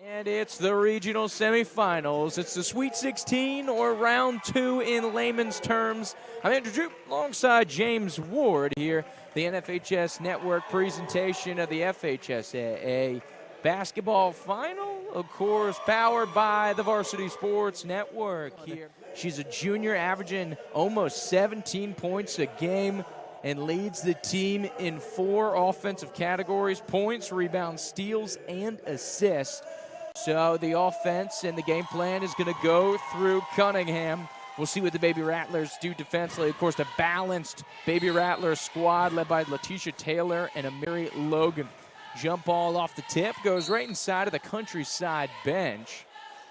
And it's the regional semifinals. It's the Sweet 16 or round 2 in layman's terms. I'm Andrew Droop alongside James Ward here. The NFHS network presentation of the FHSAA basketball final, of course, powered by the Varsity Sports Network here. She's a junior averaging almost 17 points a game and leads the team in 4 offensive categories: points, rebounds, steals, and assists. So the offense and the game plan is going to go through Cunningham. We'll see what the Baby Rattlers do defensively. Of course, a balanced Baby Rattlers squad led by Letitia Taylor and Amiri Logan. Jump ball off the tip, goes right inside of the Countryside bench.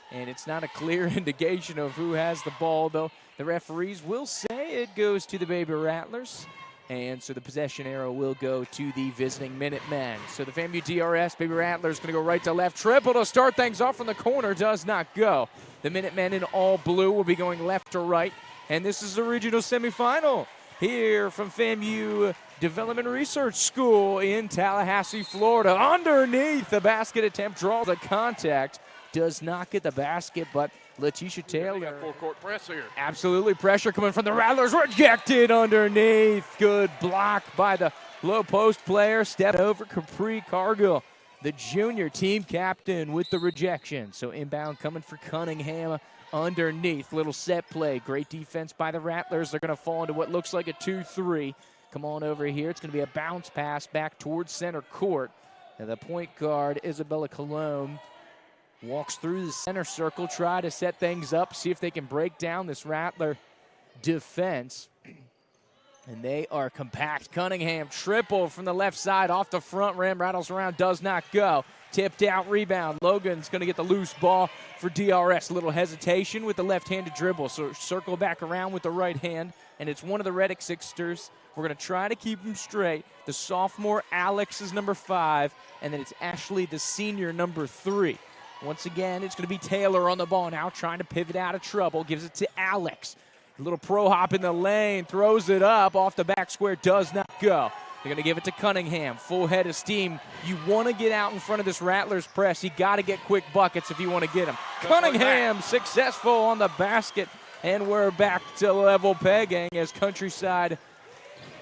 And it's not a clear indication of who has the ball, though. The referees will say it goes to the Baby Rattlers. And so the possession arrow will go to the visiting Minutemen. So the FAMU DRS Baby Rattlers going to go right to left. Triple to start things off from the corner. Does not go. The Minutemen in all blue will be going left to right. And this is the regional semifinal here from FAMU Development Research School in Tallahassee, Florida. Underneath the basket attempt, draws the contact. Does not get the basket, but Letitia Taylor. Got full-court press here. Absolutely, pressure coming from the Rattlers. Rejected underneath. Good block by the low post player. Step over Capri Cargill, the junior team captain, with the rejection. So inbound coming for Cunningham underneath. Little set play. Great defense by the Rattlers. They're going to fall into what looks like a 2-3. Come on over here. It's going to be a bounce pass back towards center court. And the point guard, Isabella Colon, walks through the center circle, try to set things up, see if they can break down this Rattler defense. And they are compact. Cunningham triple from the left side off the front rim, rattles around, does not go. Tipped out, rebound. Logan's going to get the loose ball for DRS. A little hesitation with the left-handed dribble. So circle back around with the right hand, and it's one of the Reddick Sixers. We're going to try to keep them straight. The sophomore, Alex, is number 5, and then it's Ashley, the senior, number 3. Once again, it's going to be Taylor on the ball now, trying to pivot out of trouble. Gives it to Alex. A little pro hop in the lane, throws it up off the back square, does not go. They're going to give it to Cunningham. Full head of steam. You want to get out in front of this Rattlers press. You got to get quick buckets if you want to get them. Cunningham successful on the basket, and we're back to level pegging as Countryside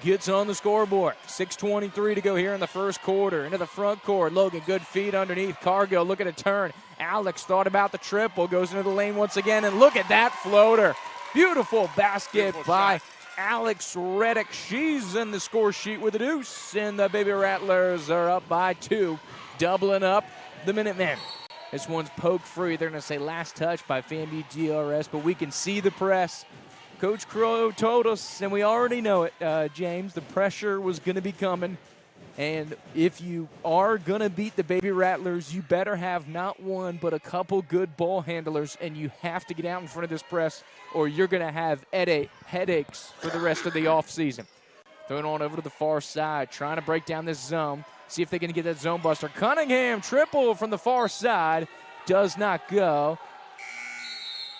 gets on the scoreboard. 6:23 to go here in the first quarter. Into the front court. Logan, good feed underneath. Cargill looking to turn. Alex thought about the triple. Goes into the lane once again, and look at that floater. Beautiful basket by Alex Reddick. She's in the score sheet with a deuce, and the Baby Rattlers are up by 2, doubling up the Minutemen. This one's poke free. They're going to say last touch by FAMU DRS, but we can see the press. Coach Crow told us, and we already know it, James, the pressure was going to be coming. And if you are going to beat the Baby Rattlers, you better have not one but a couple good ball handlers, and you have to get out in front of this press or you're going to have headaches for the rest of the offseason. Throwing on over to the far side, trying to break down this zone, see if they can get that zone buster. Cunningham, triple from the far side, does not go.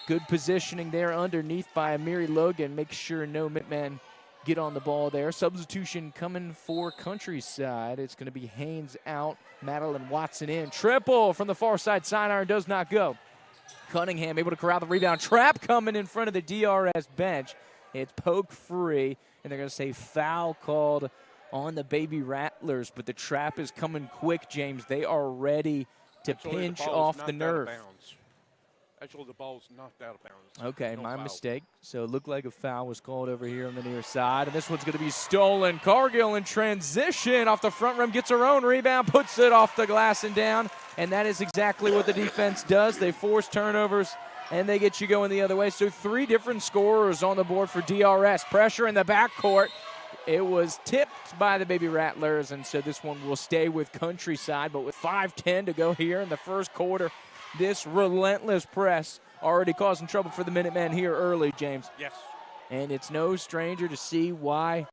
Good positioning there underneath by Amiri Logan. Make sure no Minutemen get on the ball there. Substitution coming for Countryside. It's going to be Haynes out, Madeline Watson in. Triple from the far side, sidearm does not go. Cunningham able to corral the rebound. Trap coming in front of the DRS bench. It's poke free, and they're going to say foul called on the Baby Rattlers, but the trap is coming quick, James. They are ready to pinch off the nerve. Actually, the ball's knocked out of bounds. Okay, no my foul. mistake. So it looked like a foul was called over here on the near side. And this one's going to be stolen. Cargill in transition off the front rim, gets her own rebound, puts it off the glass and down. And that is exactly what the defense does. They force turnovers, and they get you going the other way. So 3 different scorers on the board for DRS. Pressure in the backcourt. It was tipped by the Baby Rattlers, and so this one will stay with Countryside. But with 5:10 to go here in the first quarter, this relentless press already causing trouble for the Minutemen here early, James. Yes. And it's no stranger to see why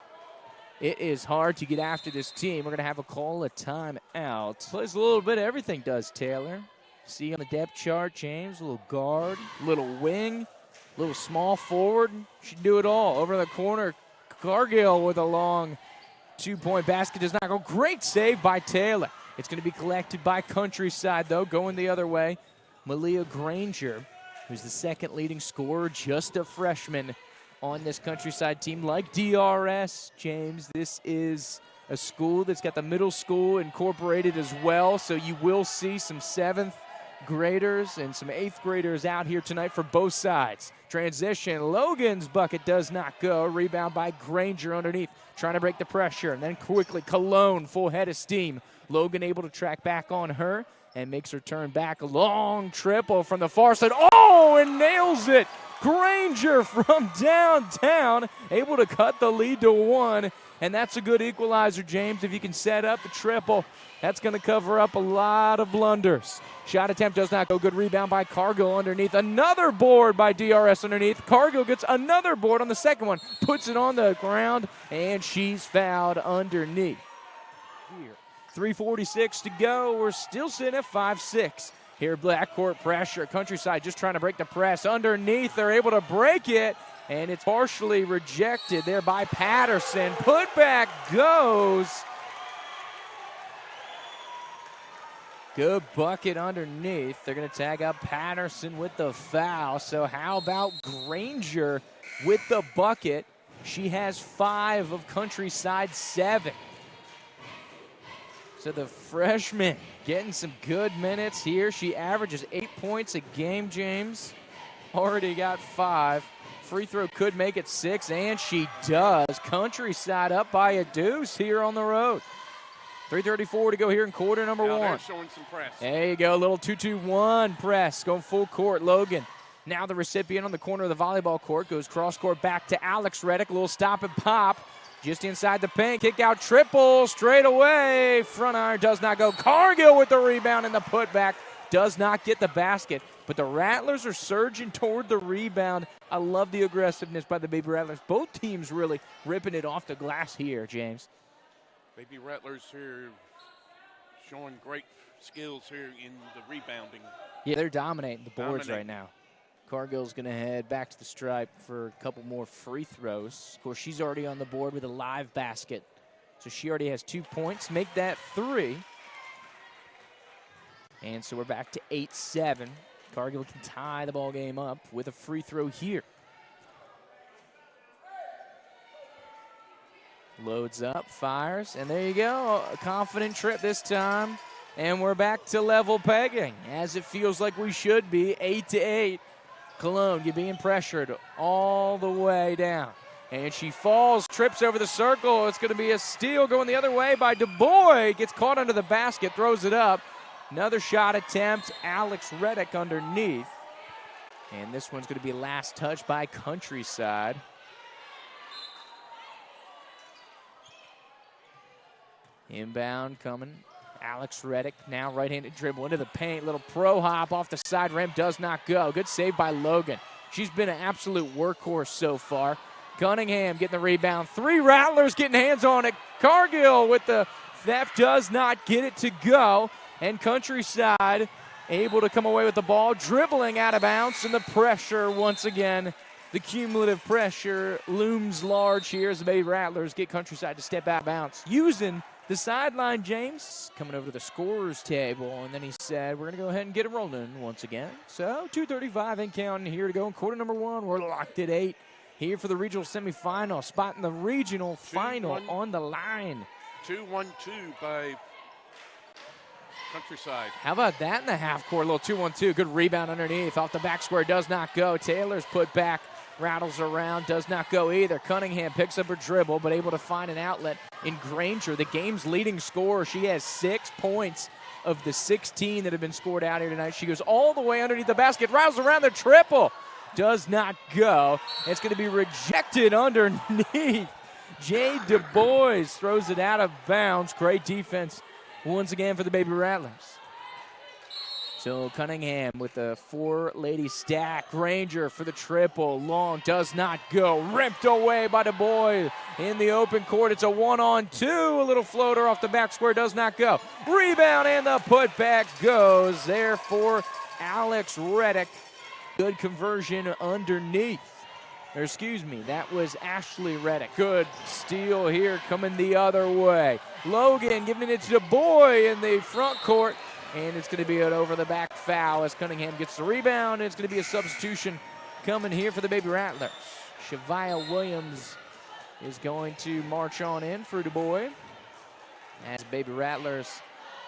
it is hard to get after this team. We're going to have a call a timeout. Plays a little bit of everything, does Taylor. See on the depth chart, James, a little guard, a little wing, a little small forward. Should do it all. Over in the corner, Cargill with a long 2-point basket does not go. Great save by Taylor. It's going to be collected by Countryside, though, going the other way. Malia Granger, who's the second leading scorer, just a freshman on this Countryside team. Like DRS, James, this is a school that's got the middle school incorporated as well, so you will see some 7th graders and some 8th graders out here tonight for both sides. Transition, Logan's bucket does not go. Rebound by Granger underneath, trying to break the pressure. And then quickly, Cologne, full head of steam. Logan able to track back on her and makes her turn back. A long triple from the far side. Oh, and nails it. Granger from downtown, able to cut the lead to 1. And that's a good equalizer, James. If you can set up the triple, that's going to cover up a lot of blunders. Shot attempt does not go. Good rebound by Cargill underneath. Another board by DRS underneath. Cargill gets another board on the second one. Puts it on the ground, and she's fouled underneath. Here, 3:46 to go. We're still sitting at 5-6. Here, backcourt pressure. Countryside just trying to break the press. Underneath, they're able to break it. And it's partially rejected there by Patterson. Putback goes. Good bucket underneath. They're going to tag up Patterson with the foul. So how about Granger with the bucket? She has 5 of Countryside's 7. So the freshman getting some good minutes here. She averages 8 points a game, James. Already got 5. Free throw could make it 6, and she does. Countryside up by a deuce here on the road. 3:34 to go here in quarter number 1. They're showing some press. There you go, a little 2-2-1 press going full court. Logan, now the recipient on the corner of the volleyball court, goes cross court back to Alex Reddick. A little stop and pop just inside the paint. Kick out triple straight away. Front iron does not go. Cargill with the rebound and the putback does not get the basket. But the Rattlers are surging toward the rebound. I love the aggressiveness by the Baby Rattlers. Both teams really ripping it off the glass here, James. Baby Rattlers here showing great skills here in the rebounding. Yeah, they're dominating the boards right now. Cargill's going to head back to the stripe for a couple more free throws. Of course, she's already on the board with a live basket. So she already has 2 points. Make that 3. And so we're back to 8-7. Cargill can tie the ball game up with a free throw here. Loads up, fires, and there you go. A confident trip this time. And we're back to level pegging, as it feels like we should be, 8-8. Cologne, you're being pressured all the way down. And she falls, trips over the circle. It's going to be a steal going the other way by Du Bois. Gets caught under the basket, throws it up. Another shot attempt, Alex Reddick underneath. And this one's going to be last touch by Countryside. Inbound coming. Alex Reddick now right-handed dribble into the paint. Little pro hop off the side rim, does not go. Good save by Logan. She's been an absolute workhorse so far. Cunningham getting the rebound. 3 Rattlers getting hands on it. Cargill with the theft does not get it to go. And Countryside able to come away with the ball, dribbling out of bounds, and the pressure once again. The cumulative pressure looms large here as the Baby Rattlers get Countryside to step out of bounds. Using the sideline, James, coming over to the scorer's table, and then he said, we're going to go ahead and get it rolling once again. So 2:35 and counting here to go in quarter number 1. We're locked at 8 here for the regional semifinal. Spot in the regional final on the line. 2-1-2 by Countryside. How about that in the half court? A little 2-1-2. Good rebound underneath. Off the back square, does not go. Taylor's put back. Rattles around, does not go either. Cunningham picks up her dribble, but able to find an outlet in Granger, the game's leading scorer. She has 6 points of the 16 that have been scored out here tonight. She goes all the way underneath the basket, rattles around the triple. Does not go. It's going to be rejected underneath. Jay Du Bois throws it out of bounds. Great defense once again for the Baby Rattlers. So Cunningham with the 4-lady stack. Granger for the triple. Long does not go. Ripped away by Du Bois in the open court. It's a 1-on-2. A little floater off the back square does not go. Rebound and the putback goes there for Alex Reddick. Good conversion underneath. Or excuse me, that was Ashley Reddick. Good steal here coming the other way. Logan giving it to the boy in the front court. And it's going to be an over-the-back foul as Cunningham gets the rebound. And it's going to be a substitution coming here for the Baby Rattlers. Shavia Williams is going to march on in for Du Bois. As Baby Rattlers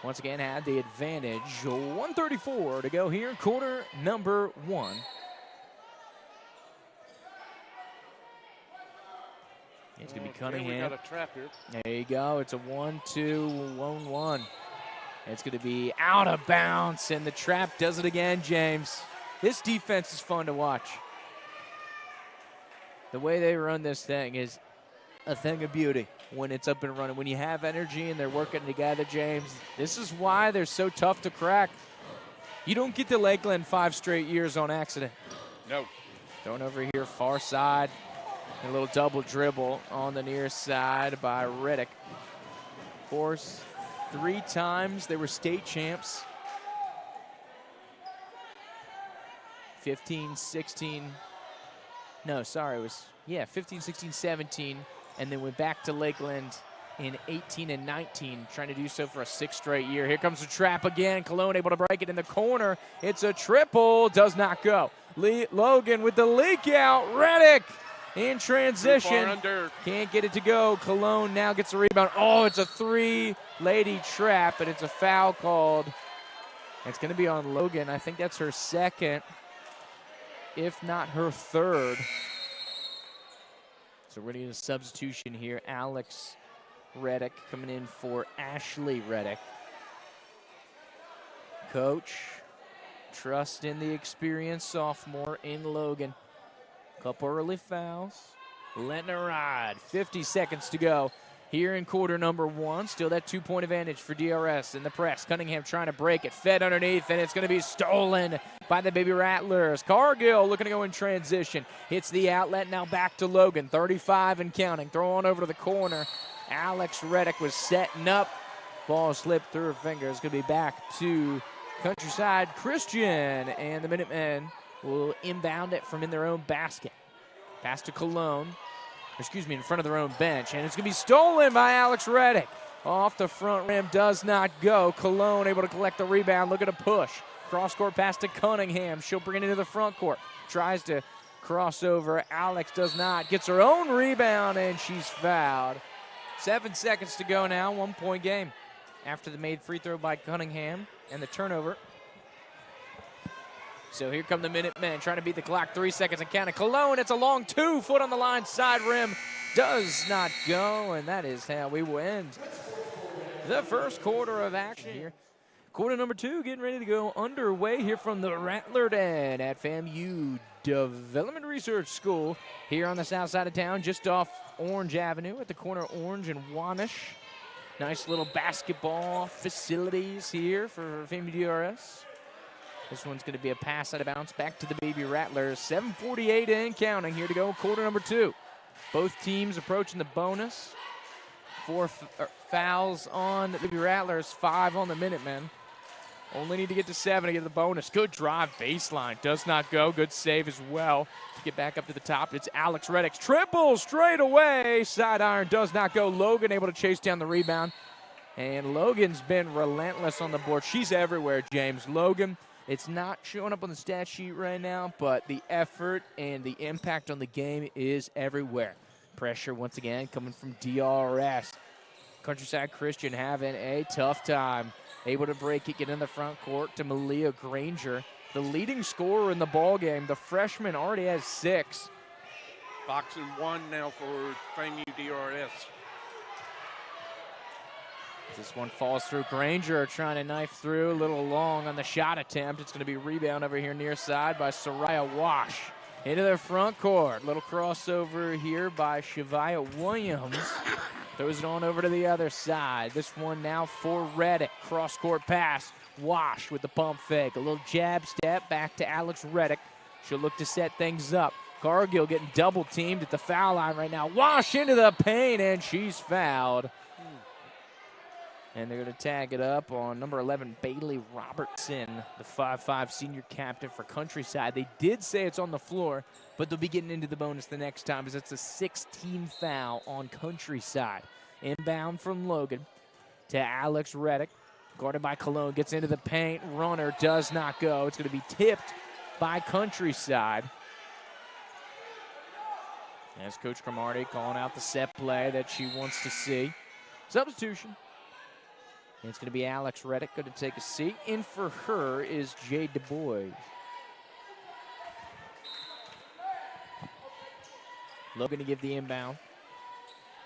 once again had the advantage. 1:34 to go here, quarter number 1. It's going to be Cunningham. We got a trap here. There you go. It's a 1-2, 1-1. It's going to be out of bounds, and the trap does it again, James. This defense is fun to watch. The way they run this thing is a thing of beauty when it's up and running. When you have energy and they're working together, James, this is why they're so tough to crack. You don't get to Lakeland 5 straight years on accident. No. Thrown over here, far side. A little double dribble on the near side by Reddick. Of course, 3 times they were state champs. 15, 16. No, sorry, it was, 15, 16, 17. And then went back to Lakeland in 18 and 19, trying to do so for a 6th straight year. Here comes the trap again. Cologne able to break it in the corner. It's a triple, does not go. Logan with the leak out. Reddick in transition. Can't get it to go. Cologne now gets the rebound. Oh, it's a 3-lady trap, but it's a foul called. It's going to be on Logan. I think that's her 2nd, if not her 3rd. So we're going to get a substitution here. Alex Reddick coming in for Ashley Reddick. Coach, trust in the experienced sophomore in Logan. Couple early fouls. Letting it ride. 50 seconds to go here in quarter number 1. Still that 2-point advantage for DRS in the press. Cunningham trying to break it. Fed underneath, and it's going to be stolen by the Baby Rattlers. Cargill looking to go in transition. Hits the outlet, now back to Logan. 35 and counting. Throw on over to the corner. Alex Reddick was setting up. Ball slipped through her fingers. Going to be back to Countryside Christian. And the Minutemen will inbound it from in their own basket. Pass to Cologne. In front of their own bench. And it's going to be stolen by Alex Reddick. Off the front rim, does not go. Cologne able to collect the rebound. Look at a push. Cross-court pass to Cunningham. She'll bring it into the front court. Tries to cross over. Alex does not. Gets her own rebound, and she's fouled. 7 seconds to go now. 1-point game. After the made free throw by Cunningham and the turnover. So here come the Minutemen trying to beat the clock. 3 seconds and counting. Cologne, it's a long 2-foot on the line. Side rim does not go, and that is how we will end the first quarter of action here. Quarter number 2 getting ready to go underway here from the Rattler Den at FAMU Development Research School here on the south side of town, just off Orange Avenue at the corner of Orange and Wanish. Nice little basketball facilities here for FAMU DRS. This one's going to be a pass out of bounds back to the Baby Rattlers. 7:48 and counting here to go, quarter number 2. Both teams approaching the bonus. 4 fouls on the Baby Rattlers, 5 on the Minutemen. Only need to get to 7 to get the bonus. Good drive, baseline, does not go. Good save as well. To get back up to the top, it's Alex Reddick's triple straight away. Side iron does not go. Logan able to chase down the rebound. And Logan's been relentless on the board. She's everywhere, James. Logan, it's not showing up on the stat sheet right now, but the effort and the impact on the game is everywhere. Pressure once again coming from DRS. Countryside Christian having a tough time. Able to break it, get in the front court to Malia Granger. The leading scorer in the ball game. The freshman already has 6. Boxing 1 now for FAMU DRS. This one falls through. Granger trying to knife through. A little long on the shot attempt. It's going to be rebound over here near side by Soraya Wash. Into their front court. Little crossover here by Shavia Williams. Throws it on over to the other side. This one now for Reddick. Cross-court pass. Wash with the pump fake. A little jab step back to Alex Reddick. She'll look to set things up. Cargill getting double-teamed at the foul line right now. Wash into the paint, and she's fouled. And they're going to tag it up on number 11, Bailey Robertson, the 5'5" senior captain for Countryside. They did say it's on the floor, but they'll be getting into the bonus the next time as it's a 6-team foul on Countryside. Inbound from Logan to Alex Reddick. Guarded by Cologne, gets into the paint. Runner does not go. It's going to be tipped by Countryside. As Coach Cromartie calling out the set play that she wants to see. Substitution. It's going to be Alex Reddick going to take a seat. In for her is Jade Du Bois. Logan to give the inbound.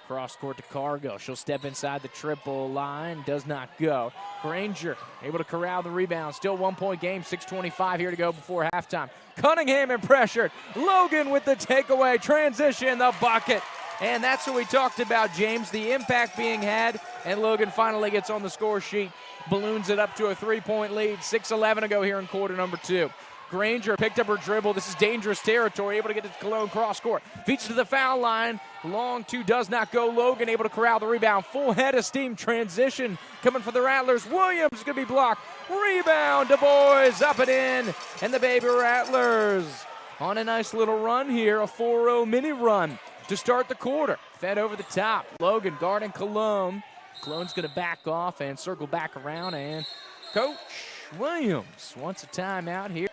Cross court to Cargill. She'll step inside the triple line. Does not go. Granger able to corral the rebound. Still 1-point game. 6:25 here to go before halftime. Cunningham and pressured. Logan with the takeaway. Transition, the bucket. And that's what we talked about, James. The impact being had. And Logan finally gets on the score sheet. Balloons it up to a 3-point lead. 6:11 to go here in quarter number 2. Granger picked up her dribble. This is dangerous territory. Able to get to Cologne cross court. Feeds to the foul line. Long two does not go. Logan able to corral the rebound. Full head of steam transition coming for the Rattlers. Williams is going to be blocked. Rebound. Du Bois up and in. And the Baby Rattlers on a nice little run here. A 4-0 mini run to start the quarter. Fed over the top. Logan guarding Cologne. Cologne's going to back off and circle back around. And Coach Williams wants a timeout here.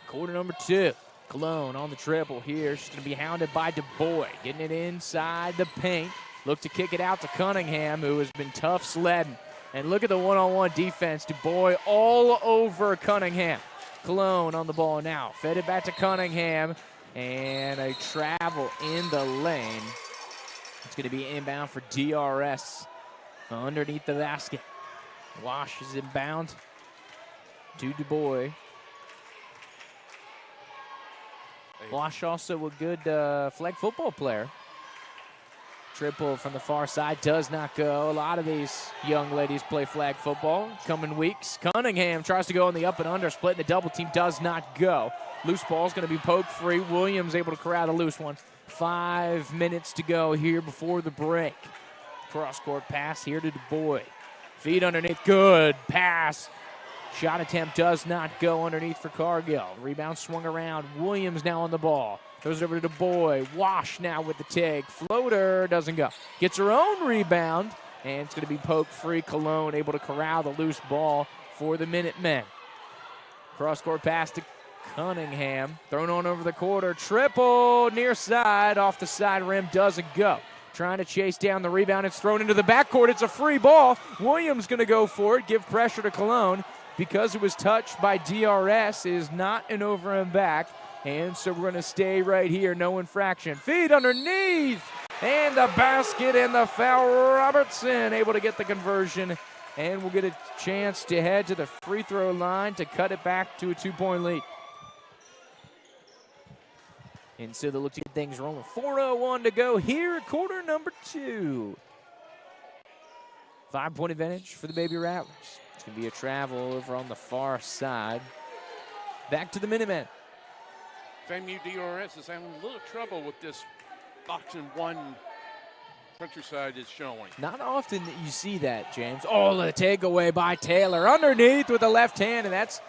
Quarter number 2. Cologne on the triple here. She's going to be hounded by Du Bois. Getting it inside the paint. Look to kick it out to Cunningham, who has been tough sledding. And look at the one-on-one defense. Du Bois all over Cunningham. Cologne on the ball now. Fed it back to Cunningham. And a travel in the lane. It's going to be inbound for DRS underneath the basket. Wash is inbound to Du Bois. Wash also a good flag football player. Triple from the far side does not go. A lot of these young ladies play flag football coming weeks. Cunningham tries to go on the up and under. Split in the double team does not go. Loose ball is going to be poked free. Williams able to corral the loose one. 5 minutes to go here before the break. Cross-court pass here to Du Bois. Feed underneath. Good pass. Shot attempt does not go underneath for Cargill. Rebound swung around. Williams now on the ball. Goes over to Du Bois. Wash now with the take. Floater doesn't go. Gets her own rebound. And it's going to be poked free. Cologne able to corral the loose ball for the Minutemen. Cross-court pass to Cunningham. Thrown on over the quarter. Triple near side. Off the side rim. Doesn't go. Trying to chase down the rebound. It's thrown into the backcourt. It's a free ball. Williams going to go for it. Give pressure to Cologne. Because it was touched by DRS, it is not an over and back. And so we're going to stay right here. No infraction. Feed underneath. And the basket and the foul. Robertson able to get the conversion. And we'll get a chance to head to the free throw line to cut it back to a 2-point lead. And so they'll look to get things rolling. 4:01 to go here at quarter number 2. 5-point advantage for the Baby Rattlers. It's going to be a travel over on the far side. Back to the Minutemen. FAMU DRS is having a little trouble with this boxing one Countryside is showing. Not often that you see that, James. Oh, the takeaway by Taylor. Underneath with the left hand, and that's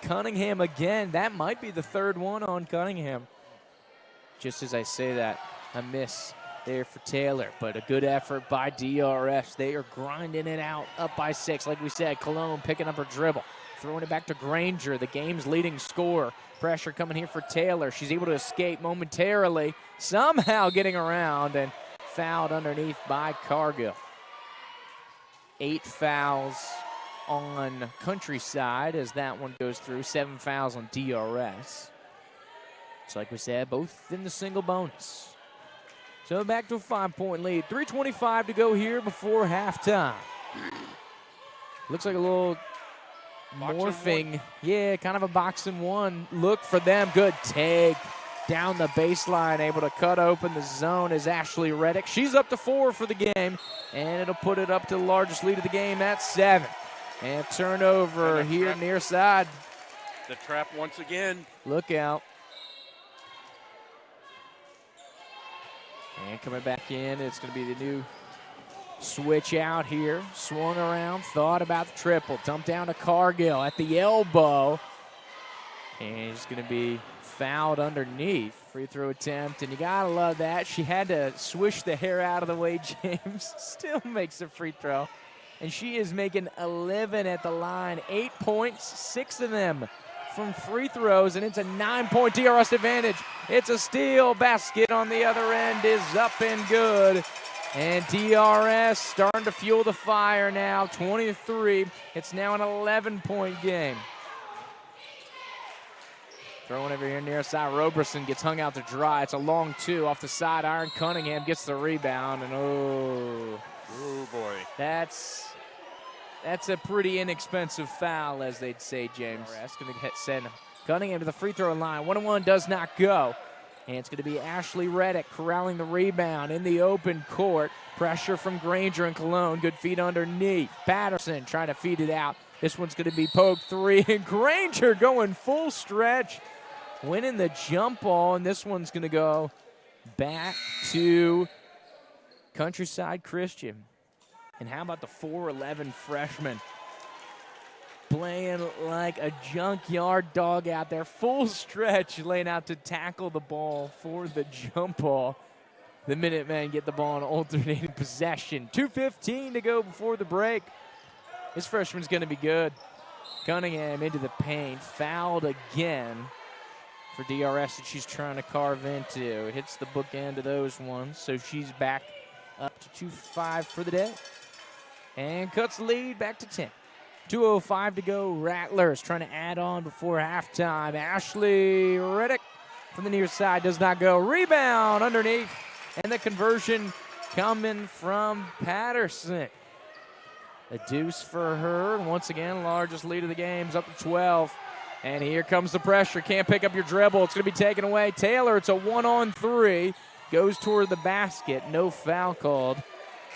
Cunningham again. That might be the third one on Cunningham. Just as I say that, a miss there for Taylor, but a good effort by DRS. They are grinding it out, up by 6. Like we said, Cologne picking up her dribble, throwing it back to Granger, the game's leading scorer. Pressure coming here for Taylor. She's able to escape momentarily, somehow getting around, and fouled underneath by Cargill. 8 fouls on Countryside as that one goes through. 7 fouls on DRS. So like we said, both in the single bonus. So back to a 5-point lead. 3:25 to go here before halftime. Looks like a little morphing. Yeah, kind of a boxing one look for them. Good take down the baseline. Able to cut open the zone is Ashley Reddick. She's up to 4 for the game. And it'll put it up to the largest lead of the game. That's 7. And turnover and here near side. The trap once again. Look out. And coming back in, it's going to be the new Switch out here, swung around, thought about the triple. Dump down to Cargill at the elbow. And he's going to be fouled underneath. Free throw attempt, and you got to love that. She had to swish the hair out of the way. James still makes a free throw. And she is making 11 at the line. 8 points, 6 of them from free throws, and it's a 9-point DRS advantage. It's a steal. Basket on the other end is up and good. And DRS starting to fuel the fire now, 23. It's now an 11-point game. Throwing over here near side. Roberson gets hung out to dry. It's a long two off the side iron. Cunningham gets the rebound, and oh boy. That's a pretty inexpensive foul, as they'd say, James. That's going to send Cunningham to the free throw line. 1-on-1 does not go. And it's going to be Ashley Reddick corralling the rebound in the open court. Pressure from Granger and Cologne. Good feed underneath. Patterson trying to feed it out. This one's going to be poked three. And Granger going full stretch, winning the jump ball. And this one's going to go back to Countryside Christian. And how about the 4'11" freshman? Playing like a junkyard dog out there. Full stretch, laying out to tackle the ball for the jump ball. The Minutemen get the ball in alternating possession. 2:15 to go before the break. This freshman's going to be good. Cunningham into the paint. Fouled again for DRS that she's trying to carve into. It hits the bookend of those ones, so she's back up to 2-5 for the day. And cuts the lead back to 10. 2:05 to go. Rattlers trying to add on before halftime. Ashley Reddick from the near side does not go. Rebound underneath. And the conversion coming from Patterson. A deuce for her. And once again, largest lead of the game is up to 12. And here comes the pressure. Can't pick up your dribble. It's going to be taken away. Taylor, it's a 1-on-3. Goes toward the basket. No foul called.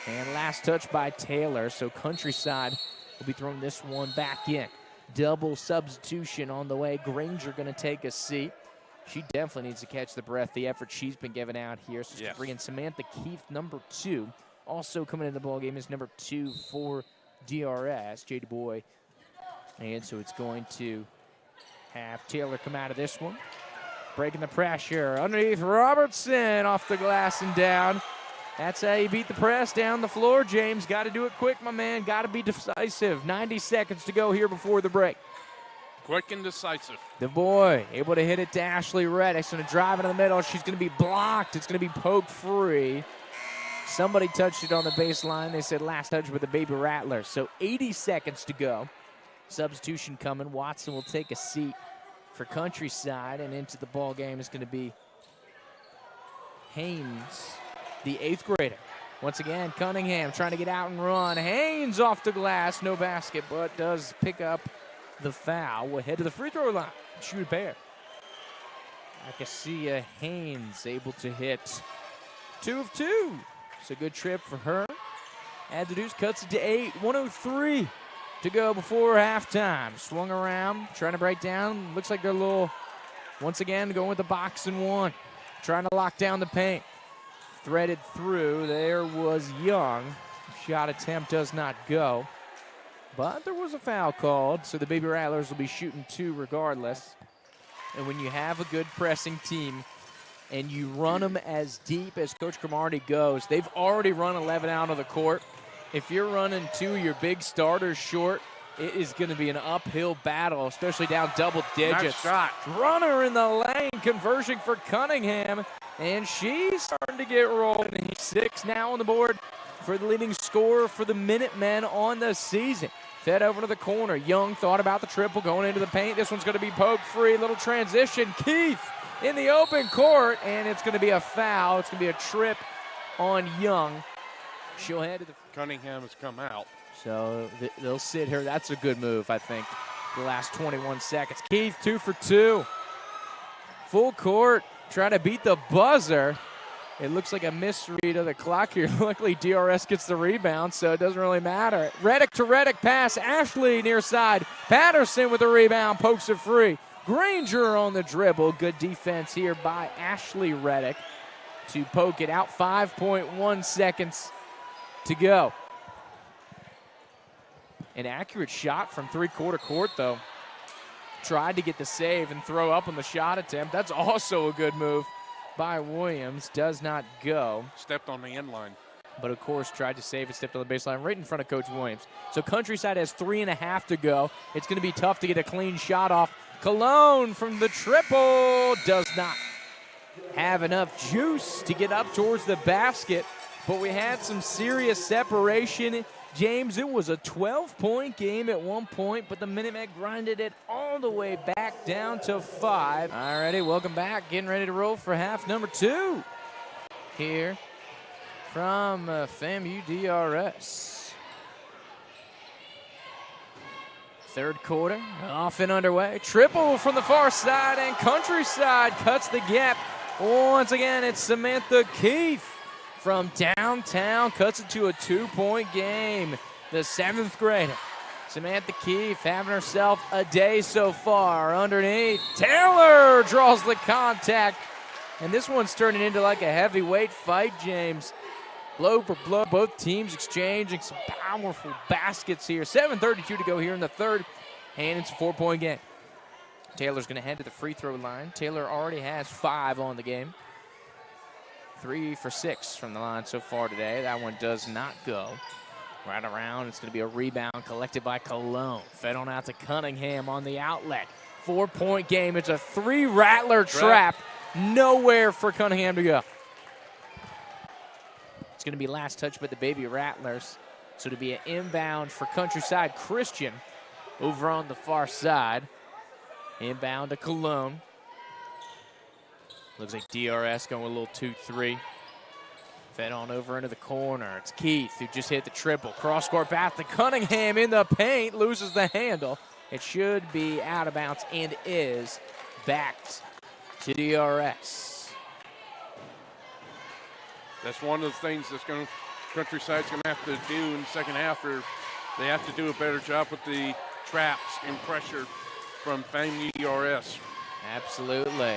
And last touch by Taylor. So Countryside will be throwing this one back in. Double substitution on the way. Granger going to take a seat. She definitely needs to catch the breath, the effort she's been giving out here. So she's bringing Samantha Keith, number 2. Also coming into the ballgame is number 2 for DRS, Jada Boy. And so it's going to have Taylor come out of this one. Breaking the pressure. Underneath Robertson, off the glass and down. That's how you beat the press down the floor, James. Got to do it quick, my man. Got to be decisive. 90 seconds to go here before the break. Quick and decisive. The boy able to hit it to Ashley Reddick. She's going to drive into the middle. She's going to be blocked. It's going to be poked free. Somebody touched it on the baseline. They said last touch with the Baby Rattlers. So 80 seconds to go. Substitution coming. Watson will take a seat for Countryside, and into the ball game is going to be Haynes, the 8th grader. Once again, Cunningham trying to get out and run. Haynes off the glass, no basket, but does pick up the foul. We'll head to the free throw line. Shoot a pair. Acacia Haynes able to hit 2 of 2. It's a good trip for her. Adds the deuce, cuts it to 8. 1:03 to go before halftime. Swung around, trying to break down. Looks like they're a little, once again, going with the box and one. Trying to lock down the paint. Threaded through. There was Young. Shot attempt does not go. But there was a foul called, so the Baby Rattlers will be shooting 2 regardless. And when you have a good pressing team and you run them as deep as Coach Cromartie goes, they've already run 11 out of the court. If you're running 2 of your big starters short, it is going to be an uphill battle, especially down double digits. Nice shot. Runner in the lane, conversion for Cunningham, and she's starting to get rolling. 6 now on the board for the leading scorer for the Minutemen on the season. Fed over to the corner. Young thought about the triple going into the paint. This one's going to be poked free. Little transition. Keith in the open court, and it's going to be a foul. It's going to be a trip on Young. She'll head to the... Cunningham has come out. So they'll sit here. That's a good move, I think. The last 21 seconds. Keith 2 for 2. Full court. Trying to beat the buzzer. It looks like a misread of the clock here. Luckily, DRS gets the rebound, so it doesn't really matter. Reddick to Reddick pass. Ashley near side. Patterson with the rebound. Pokes it free. Granger on the dribble. Good defense here by Ashley Reddick to poke it out. 5.1 seconds to go. An accurate shot from three-quarter court, though. Tried to get the save and throw up on the shot attempt. That's also a good move by Williams. Does not go. Stepped on the end line. But, of course, tried to save it, stepped on the baseline right in front of Coach Williams. So Countryside has 3.5 to go. It's going to be tough to get a clean shot off. Cologne from the triple does not have enough juice to get up towards the basket. But we had some serious separation. James, it was a 12-point game at one point, but the Minutemen grinded it all the way back down to 5. All righty, welcome back. Getting ready to roll for half number 2 here from FAMU DRS. Third quarter, off and underway. Triple from the far side, and Countryside cuts the gap. Once again, it's Samantha Keefe from downtown, cuts it to a 2-point game. The 7th grader, Samantha Keefe, having herself a day so far. Underneath, Taylor draws the contact. And this one's turning into like a heavyweight fight, James. Blow for blow, both teams exchanging some powerful baskets here. 7:32 to go here in the third, and it's a 4-point game. Taylor's going to head to the free throw line. Taylor already has 5 on the game. 3 for 6 from the line so far today. That one does not go. Right around, it's going to be a rebound collected by Cologne. Fed on out to Cunningham on the outlet. 4-point game. It's a 3-rattler trap. Nowhere for Cunningham to go. It's going to be last touch by the Baby Rattlers. So to be an inbound for Countryside Christian over on the far side. Inbound to Cologne. Looks like DRS going with a little 2-3. Fed on over into the corner. It's Keith who just hit the triple. Cross-court pass to Cunningham in the paint. Loses the handle. It should be out of bounds and is backed to DRS. That's one of the things that's Countryside's going to have to do in the second half. They have to do a better job with the traps and pressure from FAMU DRS. Absolutely.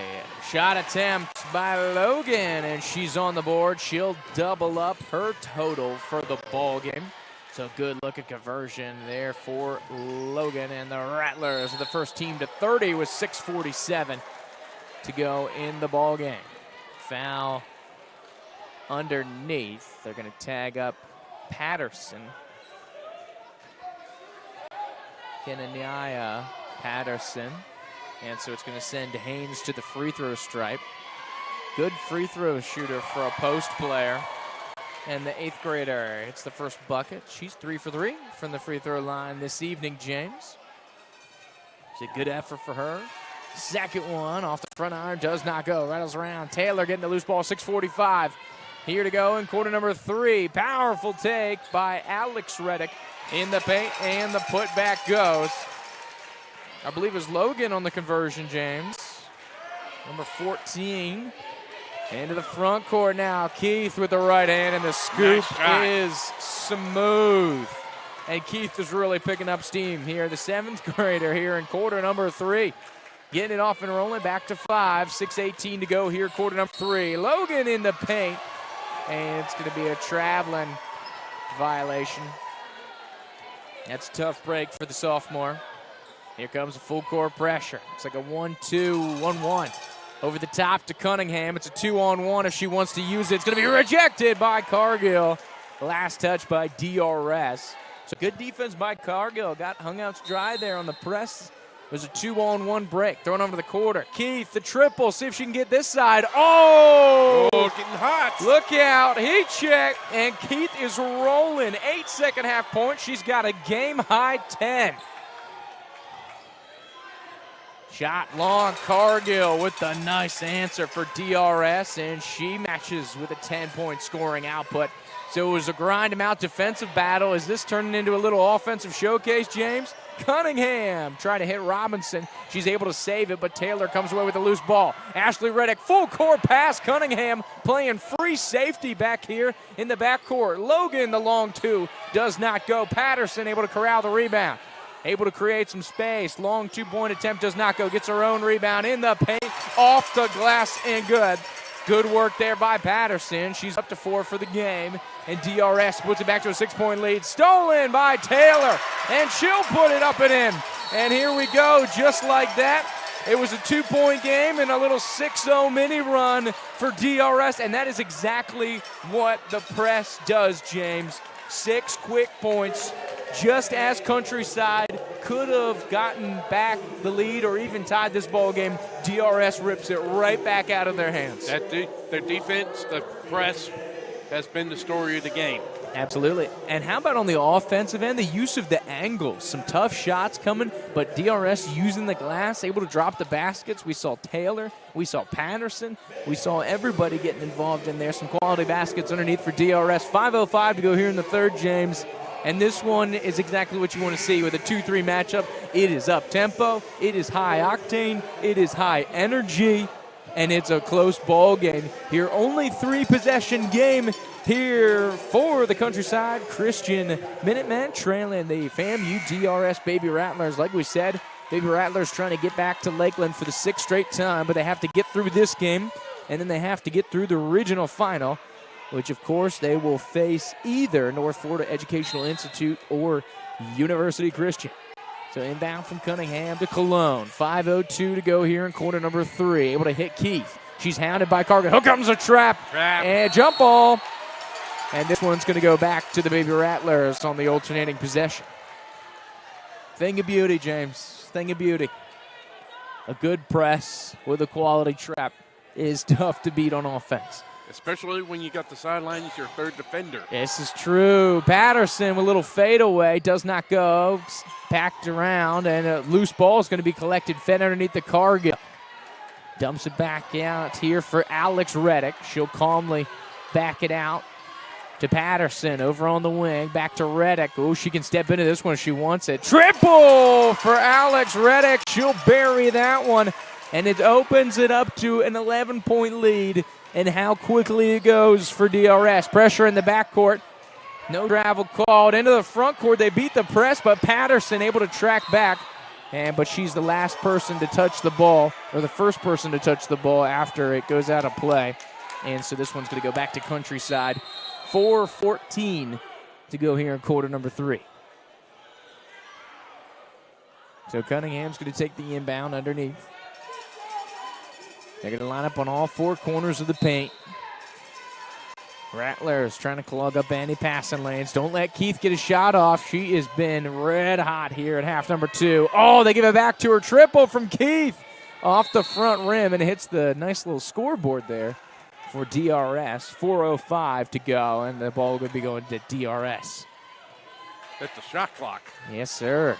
Shot attempt by Logan, and she's on the board. She'll double up her total for the ball game. So good looking conversion there for Logan, and the Rattlers are the first team to 30 with 6:47 to go in the ball game. Foul underneath. They're going to tag up Patterson. Kenaniah Patterson. And so it's going to send Haynes to the free throw stripe. Good free throw shooter for a post player. And the 8th grader hits the first bucket. She's 3 for 3 from the free throw line this evening, James. It's a good effort for her. Second one off the front iron does not go. Rattles around. Taylor getting the loose ball, 6:45. Here to go in quarter number 3. Powerful take by Alex Reddick in the paint, and the putback goes. I believe it was Logan on the conversion, James. Number 14. Into the front court now. Keith with the right hand, and the scoop is smooth. And Keith is really picking up steam here. The 7th grader here in quarter number 3. Getting it off and rolling back to 5. 6:18 to go here, quarter number 3. Logan in the paint. And it's going to be a traveling violation. That's a tough break for the sophomore. Here comes a full court pressure. It's like a 1-2, 1-1. Over the top to Cunningham. It's a 2-on-1 if she wants to use it. It's going to be rejected by Cargill. Last touch by DRS. So good defense by Cargill. Got hung out dry there on the press. It was a 2-on-1 break. Thrown over the quarter. Keith, the triple. See if she can get this side. Oh! Getting hot. Look out. He checked, and Keith is rolling. 8 second half points. She's got a game-high 10. Shot long, Cargill with the nice answer for DRS, and she matches with a 10-point scoring output. So it was a grind-em-out defensive battle. Is this turning into a little offensive showcase, James? Cunningham trying to hit Robinson. She's able to save it, but Taylor comes away with a loose ball. Ashley Reddick, full court pass. Cunningham playing free safety back here in the backcourt. Logan, the long 2, does not go. Patterson able to corral the rebound. Able to create some space. Long 2-point attempt does not go. Gets her own rebound in the paint. Off the glass and good. Good work there by Patterson. She's up to 4 for the game. And DRS puts it back to a 6-point lead. Stolen by Taylor. And she'll put it up and in. And here we go, just like that. It was a 2-point game and a little 6-0 mini run for DRS. And that is exactly what the press does, James. 6 quick points. Just as Countryside could have gotten back the lead or even tied this ball game, DRS rips it right back out of their hands. Their defense, the press, has been the story of the game. Absolutely. And how about on the offensive end, the use of the angles? Some tough shots coming, but DRS using the glass, able to drop the baskets. We saw Taylor. We saw Patterson. We saw everybody getting involved in there. Some quality baskets underneath for DRS. 5:05 to go here in the third, James. And this one is exactly what you want to see with a 2-3 matchup. It is up-tempo. It is high-octane. It is high energy. And it's a close ball game here. Only 3-possession game here for the Countryside Christian Minutemen, trailing the FAMU DRS Baby Rattlers. Like we said, Baby Rattlers trying to get back to Lakeland for the 6th straight time, but they have to get through this game, and then they have to get through the regional final, which, of course, they will face either North Florida Educational Institute or University Christian. So inbound from Cunningham to Cologne. 5:02 to go here in quarter number 3. Able to hit Keith. She's hounded by Cargan. Here comes a trap. And jump ball. And this one's going to go back to the Baby Rattlers on the alternating possession. Thing of beauty, James. Thing of beauty. A good press with a quality trap is tough to beat on offense. Especially when you got the sideline as your third defender. This is true. Patterson with a little fadeaway. Does not go. Packed around, and a loose ball is going to be collected, fed underneath the Cargill. Dumps it back out here for Alex Reddick. She'll calmly back it out to Patterson over on the wing. Back to Reddick. Oh, she can step into this one if she wants it. Triple for Alex Reddick. She'll bury that one, and it opens it up to an 11-point lead. And how quickly it goes for DRS. Pressure in the backcourt. No travel called. Into the front court. They beat the press, but Patterson able to track back. But she's the last person to touch the ball, or the first person to touch the ball after it goes out of play. And so this one's going to go back to Countryside. 4:14 to go here in quarter number 3. So Cunningham's going to take the inbound underneath. They're going to line up on all 4 corners of the paint. Rattlers trying to clog up any passing lanes. Don't let Keith get a shot off. She has been red hot here at half number 2. Oh, they give it back to her. Triple from Keith off the front rim, and it hits the nice little scoreboard there for DRS. 4:05 to go, and the ball will be going to DRS. That's the shot clock. Yes, sir.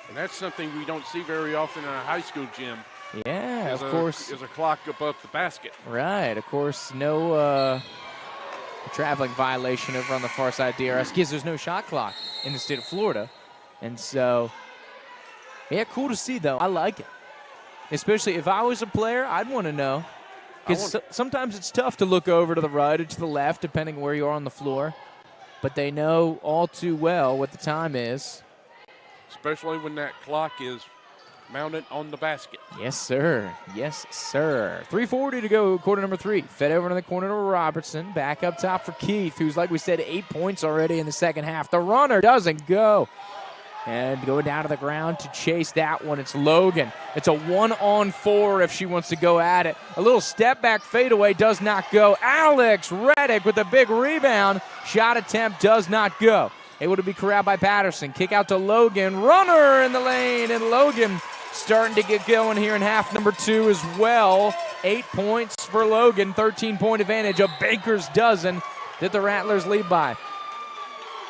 And that's something we don't see very often in a high school gym. Yeah, of course. There's a clock above the basket. Right, of course, no traveling violation over on the far side of DRS because there's no shot clock in the state of Florida. And so, yeah, cool to see, though. I like it. Especially if I was a player, I'd want to know. Because sometimes it's tough to look over to the right or to the left, depending where you are on the floor. But they know all too well what the time is. Especially when that clock is mounted on the basket. Yes, sir. Yes, sir. 3:40 to go, quarter number 3. Fed over to the corner to Robertson. Back up top for Keith, who's, like we said, 8 points already in the second half. The runner doesn't go. And going down to the ground to chase that one, it's Logan. It's a 1-on-4 if she wants to go at it. A little step-back fadeaway does not go. Alex Reddick with a big rebound. Shot attempt does not go. Able to be corralled by Patterson. Kick out to Logan. Runner in the lane, and Logan starting to get going here in half number 2 as well. 8 points for Logan, 13-point advantage, a baker's dozen that the Rattlers lead by.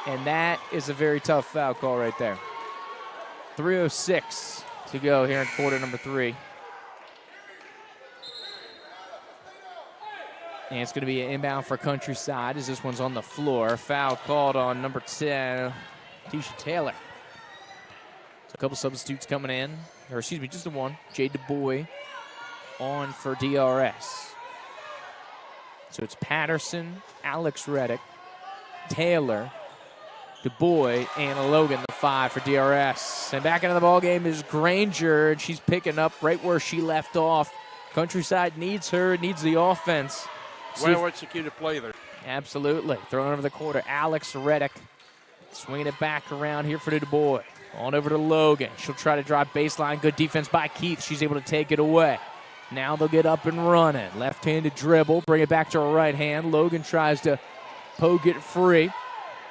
And that is a very tough foul call right there. 3:06 to go here in quarter number 3. And it's going to be an inbound for Countryside as this one's on the floor. Foul called on number 10, Tisha Taylor. So a couple substitutes coming in. Or excuse me, just the one. Jade DuBois on for DRS. So it's Patterson, Alex Reddick, Taylor, DuBois, and Logan, the 5 for DRS. And back into the ballgame is Granger, and she's picking up right where she left off Countryside needs her, needs the offense. Well executed play there. Absolutely. Thrown over the quarter. Alex Reddick swinging it back around here for the boy. On over to Logan. She'll try to drive baseline. Good defense by Keith. She's able to take it away. Now they'll get up and running. Left-handed dribble. Bring it back to her right hand. Logan tries to poke it free.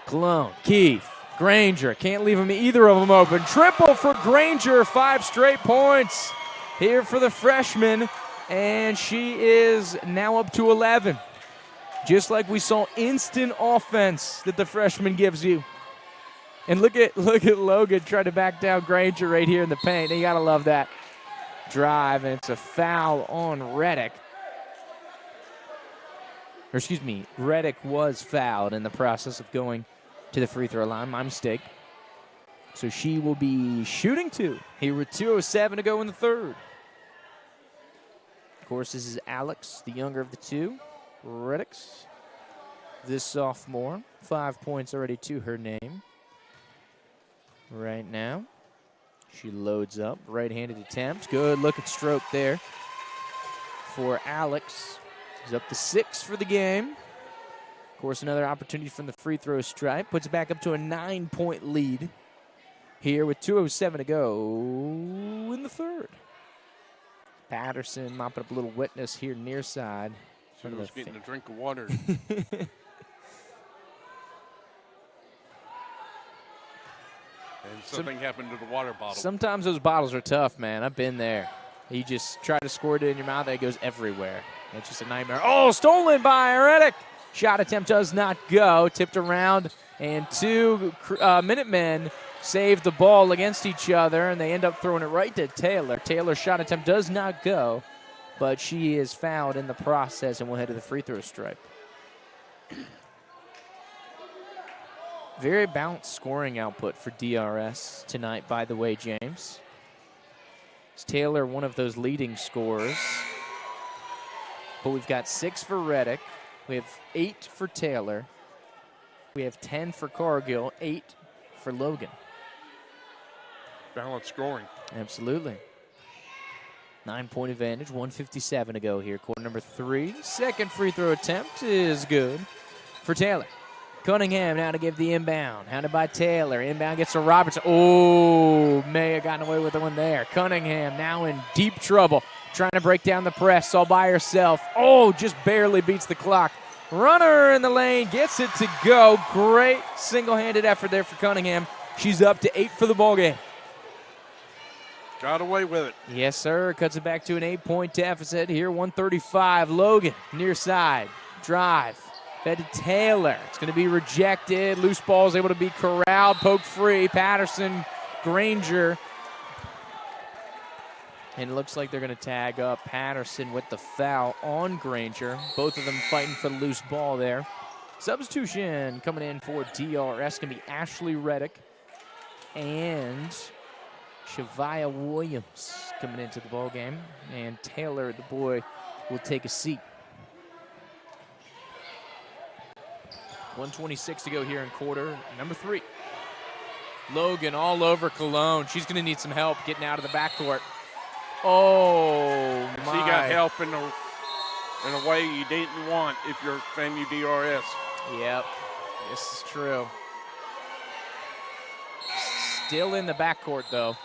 Cologne. Keith. Granger. Can't leave either of them open. Triple for Granger. 5 straight points here for the freshman. And she is now up to 11. Just like we saw instant offense that the freshman gives you. And look at Logan trying to back down Granger right here in the paint. You got to love that drive, and it's a foul on Reddick. Or excuse me, Reddick was fouled in the process of going to the free throw line. My mistake. So she will be shooting 2 here with 2:07 to go in the third. Of course, this is Alex, the younger of the two. Reddick's this sophomore. 5 points already to her name. Right now, she loads up. Right-handed attempt. Good looking stroke there for Alex. He's up to 6 for the game. Of course, another opportunity from the free throw stripe. Puts it back up to a 9-point lead here with 2:07 to go in the third. Patterson mopping up a little wetness here near side. She was getting a drink of water. And something happened to the water bottle. Sometimes those bottles are tough, man. I've been there. You just try to squirt it in your mouth, and it goes everywhere. It's just a nightmare. Oh, stolen by Reddick. Shot attempt does not go. Tipped around, and 2 Minutemen saved the ball against each other, and they end up throwing it right to Taylor. Taylor's shot attempt does not go, but she is fouled in the process and will head to the free throw stripe. Very balanced scoring output for DRS tonight, by the way, James. Is Taylor one of those leading scorers? But we've got 6 for Reddick. We have 8 for Taylor. We have 10 for Cargill, 8 for Logan. Balanced scoring. Absolutely. 9-point advantage, 1:57 to go here. Quarter number 3. Second free throw attempt is good for Taylor. Cunningham now to give the inbound. Hounded by Taylor. Inbound gets to Robertson. Oh, may have gotten away with the one there. Cunningham now in deep trouble. Trying to break down the press all by herself. Oh, just barely beats the clock. Runner in the lane. Gets it to go. Great single-handed effort there for Cunningham. She's up to 8 for the ballgame. Got away with it. Yes, sir. Cuts it back to an 8-point deficit here. 1:35. Logan near side. Drive. Fed to Taylor. It's going to be rejected. Loose ball is able to be corralled. Poked free. Patterson, Granger. And it looks like they're going to tag up Patterson with the foul on Granger. Both of them fighting for the loose ball there. Substitution coming in for DRS going to be Ashley Reddick and Shavia Williams coming into the ball game. And Taylor, the boy, will take a seat. 1:26 to go here in quarter number 3. Logan all over Cologne. She's going to need some help getting out of the backcourt. Oh, my. She got help in a way you didn't want if you're FAMU DRS. Yep, this is true. Still in the backcourt, though.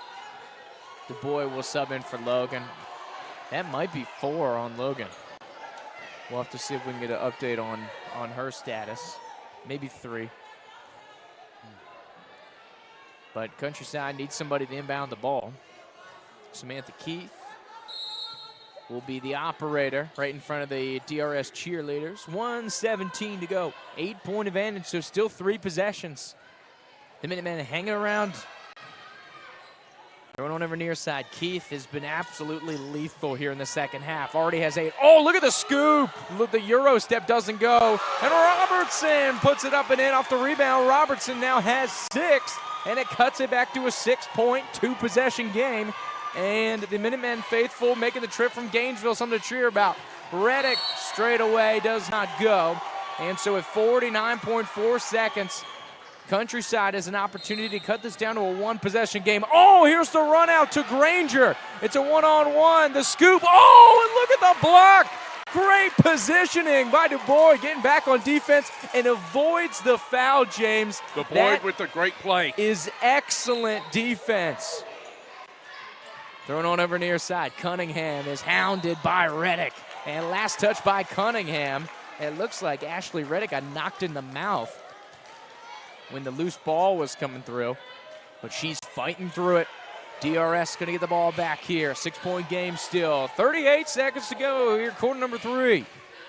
The boy will sub in for Logan. That might be 4 on Logan. We'll have to see if we can get an update on her status. Maybe 3. But Countryside needs somebody to inbound the ball. Samantha Keith will be the operator right in front of the DRS cheerleaders. 1:17 to go. 8-point advantage, so still 3 possessions. The Minutemen hanging around. Going on over near side. Keith has been absolutely lethal here in the second half. Already has 8. Oh, look at the scoop. Look, the Euro step doesn't go. And Robertson puts it up and in off the rebound. Robertson now has 6, and it cuts it back to a 6-point, 2-possession game. And the Minutemen faithful making the trip from Gainesville, something to cheer about. Reddick straight away does not go. And so at 49.4 seconds, Countryside has an opportunity to cut this down to a 1-possession game. Oh, here's the run out to Granger. It's a one-on-one. The scoop. Oh, and look at the block. Great positioning by DuBois, getting back on defense and avoids the foul, James. DuBois with a great play. Is excellent defense. Thrown on over near side. Cunningham is hounded by Reddick. And last touch by Cunningham. It looks like Ashley Reddick got knocked in the mouth when the loose ball was coming through. But she's fighting through it. DRS going to get the ball back here. 6-point game still. 38 seconds to go here, quarter number 3.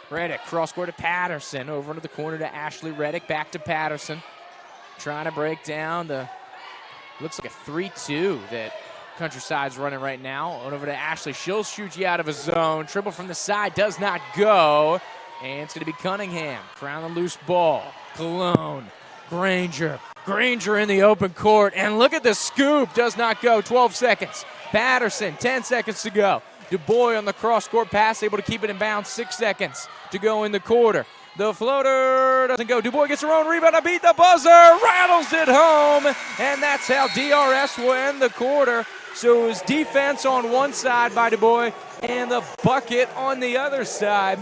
Reddick, cross court to Patterson. Over into the corner to Ashley Reddick. Back to Patterson. Trying to break down the, looks like a 3-2 that Countryside's running right now. On over to Ashley. She'll shoot you out of a zone. Triple from the side does not go. And it's going to be Cunningham. Crown the loose ball. Cologne. Granger. Granger in the open court. And look at the scoop. Does not go. 12 seconds. Patterson. 10 seconds to go. DuBois on the cross-court pass. Able to keep it in bounds. 6 seconds to go in the quarter. The floater doesn't go. DuBois gets her own rebound to beat the buzzer. Rattles it home. And that's how DRS will end the quarter. So it was defense on one side by DuBois and the bucket on the other side.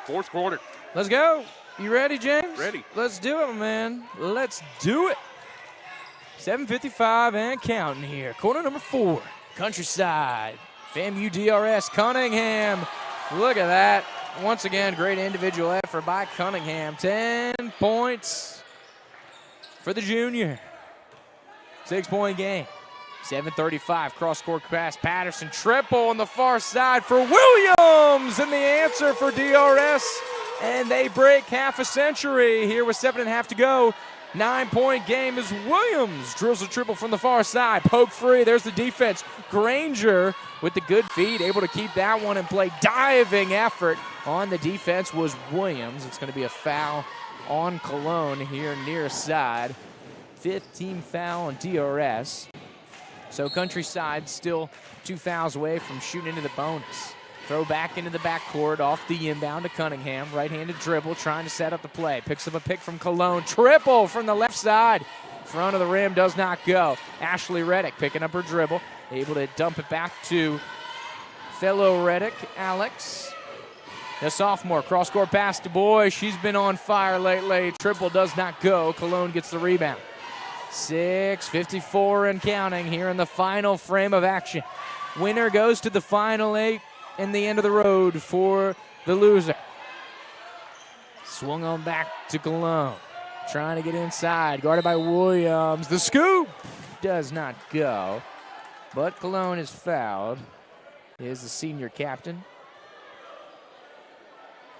Fourth quarter. Let's go. You ready, James? Ready. Let's do it, man. Let's do it. 7:55 and counting here. Quarter number 4. Countryside. FAMU DRS. Cunningham. Look at that. Once again, great individual effort by Cunningham. 10 points for the junior. 6-point game. 7:35, cross-court pass. Patterson triple on the far side for Williams. And the answer for DRS. And they break half a century here with 7.5 to go. 9-point game as Williams drills a triple from the far side. Poke free. There's the defense. Granger with the good feed, able to keep that one in play. Diving effort on the defense was Williams. It's going to be a foul on Cologne here near side. 15 foul on DRS. So Countryside still 2 fouls away from shooting into the bonus. Throw back into the backcourt off the inbound to Cunningham. Right-handed dribble, trying to set up the play. Picks up a pick from Cologne. Triple from the left side. Front of the rim does not go. Ashley Reddick picking up her dribble. Able to dump it back to fellow Reddick, Alex. The sophomore, cross-court pass to Boy. She's been on fire lately. Triple does not go. Cologne gets the rebound. 6:54 and counting here in the final frame of action. Winner goes to the final 8 and the end of the road for the loser. Swung on back to Cologne. Trying to get inside, guarded by Williams. The scoop does not go, but Cologne is fouled. Is the senior captain.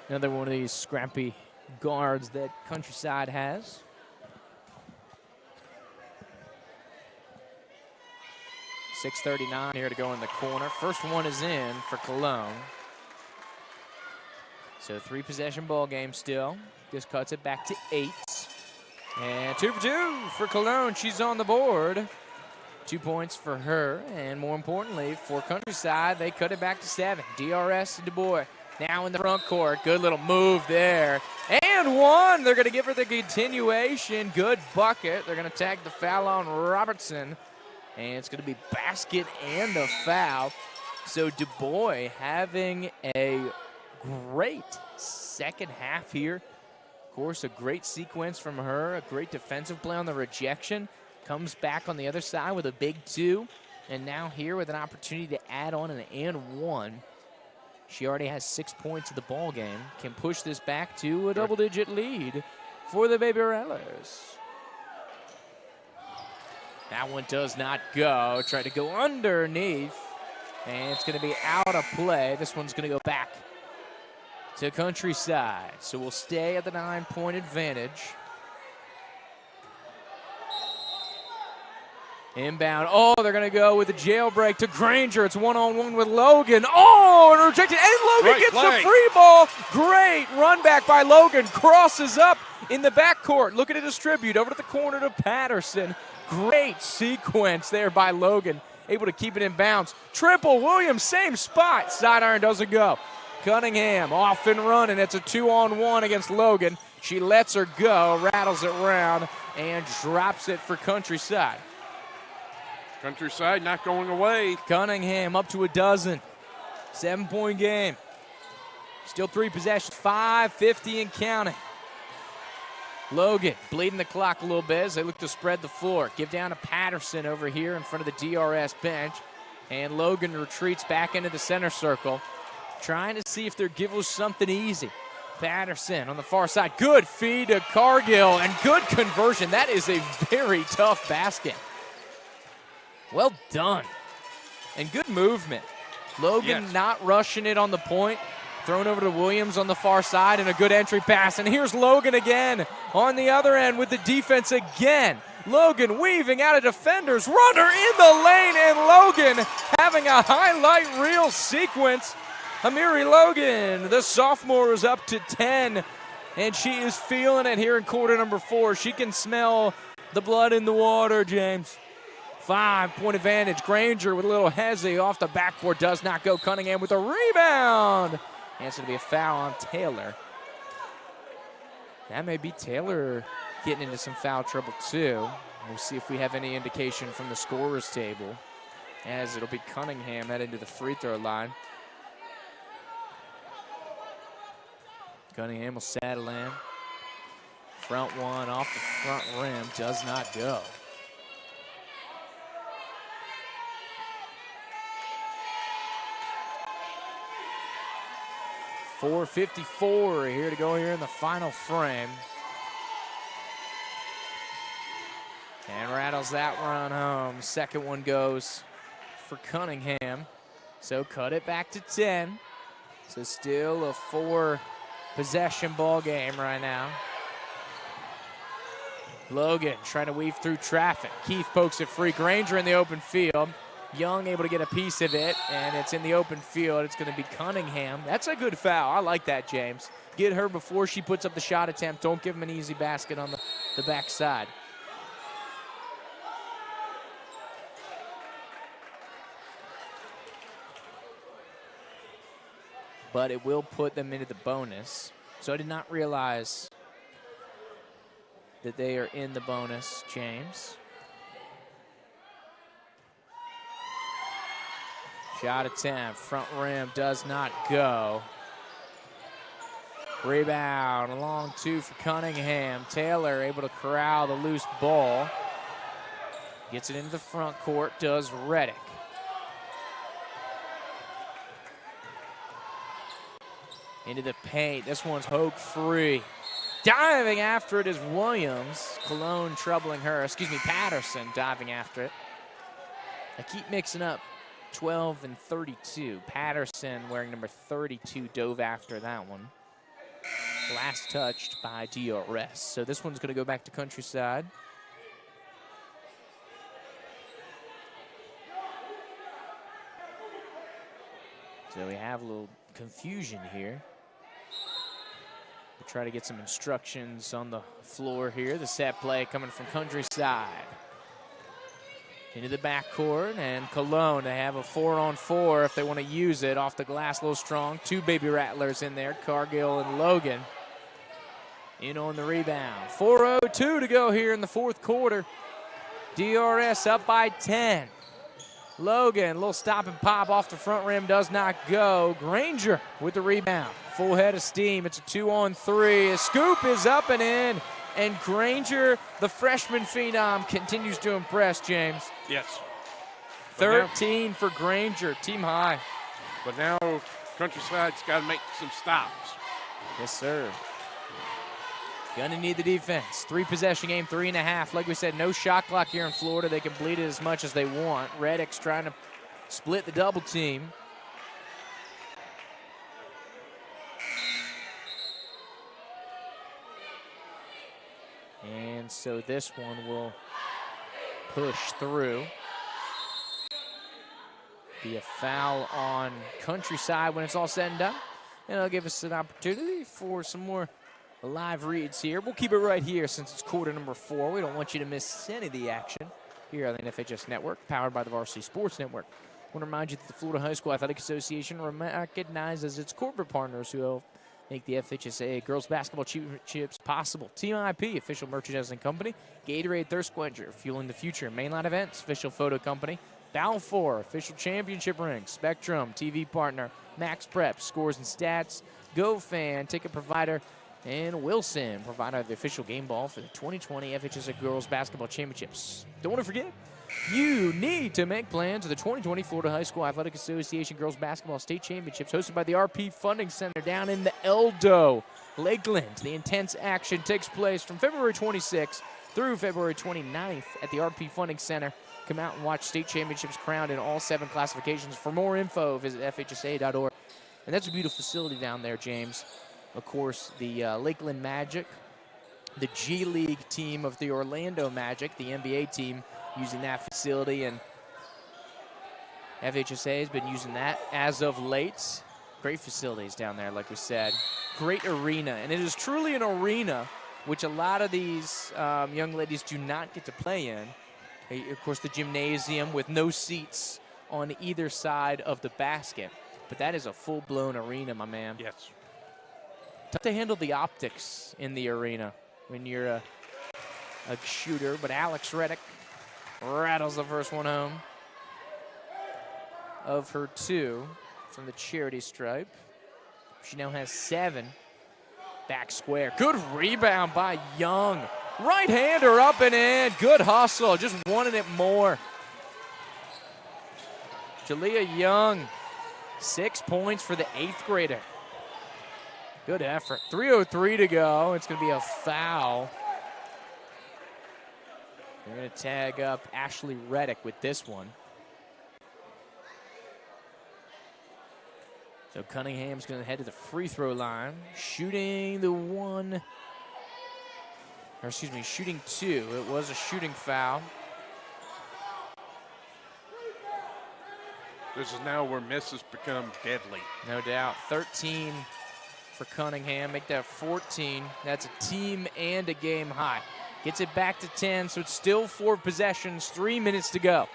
Another one of these scrappy guards that Countryside has. .639 here to go in the corner. First one is in for Cologne. So 3-possession ball game still. Just cuts it back to 8. And 2 for 2 for Cologne. She's on the board. 2 points for her. And more importantly, for Countryside, they cut it back to 7. DRS and DuBois now in the front court. Good little move there. And 1. They're going to give her the continuation. Good bucket. They're going to tag the foul on Robertson. And it's going to be basket and a foul. So DuBois having a great second half here. Of course, a great sequence from her. A great defensive play on the rejection. Comes back on the other side with a big 2. And now here with an opportunity to add on an and 1. She already has 6 points of the ball game. Can push this back to a double-digit lead for the Baby Rattlers. That one does not go. Tried to go underneath. And it's going to be out of play. This one's going to go back to Countryside. So we'll stay at the 9-point advantage. Inbound. Oh, they're going to go with a jailbreak to Granger. It's one-on-one with Logan. Oh, and rejected. And Logan gets the free ball. Great run back by Logan. Crosses up in the backcourt. Looking to distribute over to the corner to Patterson. Great sequence there by Logan. Able to keep it in bounds. Triple Williams, same spot. Side iron doesn't go. Cunningham off and running. It's a 2-on-1 against Logan. She lets her go, rattles it around, and drops it for Countryside. Countryside not going away. Cunningham up to a dozen. 7-point game. Still 3 possessions, 5:50 and counting. Logan bleeding the clock a little bit as they look to spread the floor. Give down to Patterson over here in front of the DRS bench. And Logan retreats back into the center circle, trying to see if they'll give us something easy. Patterson on the far side. Good feed to Cargill and good conversion. That is a very tough basket. Well done. And good movement. Logan not rushing it on the point. Thrown over to Williams on the far side and a good entry pass. And here's Logan again on the other end with the defense again. Logan weaving out of defenders. Runner in the lane and Logan having a highlight reel sequence. Amiri Logan, the sophomore, is up to 10. And she is feeling it here in quarter number 4. She can smell the blood in the water, James. 5-point advantage. Granger with a little hezzy off the backboard. Does not go. Cunningham with a rebound. And it's going to be a foul on Taylor. That may be Taylor getting into some foul trouble too. We'll see if we have any indication from the scorer's table, as it'll be Cunningham heading to the free throw line. Cunningham will saddle in. Front one off the front rim. Does not go. .454 here to go here in the final frame. And rattles that one home. Second one goes for Cunningham. So cut it back to 10. So still a 4-possession ball game right now. Logan trying to weave through traffic. Keith pokes it free. Granger in the open field. Young able to get a piece of it, and it's in the open field. It's going to be Cunningham. That's a good foul. I like that, James. Get her before she puts up the shot attempt. Don't give him an easy basket on the backside. But it will put them into the bonus. So I did not realize that they are in the bonus, James. Shot attempt, front rim does not go. Rebound, a long 2 for Cunningham. Taylor able to corral the loose ball. Gets it into the front court, does Reddick. Into the paint, this one's Hogue free. Diving after it is Williams. Cologne troubling her, Patterson diving after it. I keep mixing up 12 and 32. Patterson, wearing number 32, dove after that one. Last touched by DRS. So this one's going to go back to Countryside. So we have a little confusion here. We'll try to get some instructions on the floor here. The set play coming from Countryside. Into the backcourt, and Cologne, they have a 4-on-4 if they want to use it. Off the glass, a little strong. 2 Baby Rattlers in there, Cargill and Logan. In on the rebound. 4:02 to go here in the fourth quarter. DRS up by 10. Logan, a little stop and pop off the front rim, does not go. Granger with the rebound. Full head of steam. It's a 2-on-3. A scoop is up and in. And Granger, the freshman phenom, continues to impress, James. Yes. 13 for Granger, team high. But now Countryside's got to make some stops. Yes, sir. Gonna need the defense. 3-possession game, 3.5. Like we said, no shot clock here in Florida. They can bleed it as much as they want. Reddick's trying to split the double team. And so this one will push through. Be a foul on Countryside when it's all said and done. And it'll give us an opportunity for some more live reads here. We'll keep it right here since it's quarter number 4. We don't want you to miss any of the action here on the NFHS Network, powered by the Varsity Sports Network. I want to remind you that the Florida High School Athletic Association recognizes its corporate partners who help make the FHSAA Girls Basketball Championships possible. Team IP, official merchandising company. Gatorade Thirst Quencher, fueling the future. Mainline Events, official photo company. Balfour, official championship ring. Spectrum, TV partner. Max Prep, scores and stats. GoFan, ticket provider. And Wilson, provider of the official game ball for the 2020 FHSAA Girls Basketball Championships. Don't want to forget, you need to make plans for the 2020 Florida High School Athletic Association Girls Basketball State Championships hosted by the RP Funding Center down in the Eldo, Lakeland. The intense action takes place from February 26th through February 29th at the RP Funding Center. Come out and watch state championships crowned in all 7 classifications. For more info, visit FHSAA.org. And that's a beautiful facility down there, James. Of course, the Lakeland Magic, the G League team of the Orlando Magic, the NBA team, using that facility, and FHSAA has been using that as of late. Great facilities down there, like we said. Great arena, and it is truly an arena, which a lot of these young ladies do not get to play in. Of course, the gymnasium with no seats on either side of the basket, but that is a full-blown arena, my man. Yes. Tough to handle the optics in the arena when you're a shooter, but Alex Reddick rattles the first one home of her 2 from the charity stripe. She now has 7. Back square. Good rebound by Young. Right-hander up and in. Good hustle. Just wanted it more. Jalea Young, 6 points for the 8th grader. Good effort. 3:03 to go. It's going to be a foul. They're going to tag up Ashley Reddick with this one. So Cunningham's going to head to the free throw line. Shooting shooting 2. It was a shooting foul. This is now where misses become deadly. No doubt. 13 for Cunningham. Make that 14. That's a team and a game high. Gets it back to 10, so it's still 4 possessions, 3 minutes to go.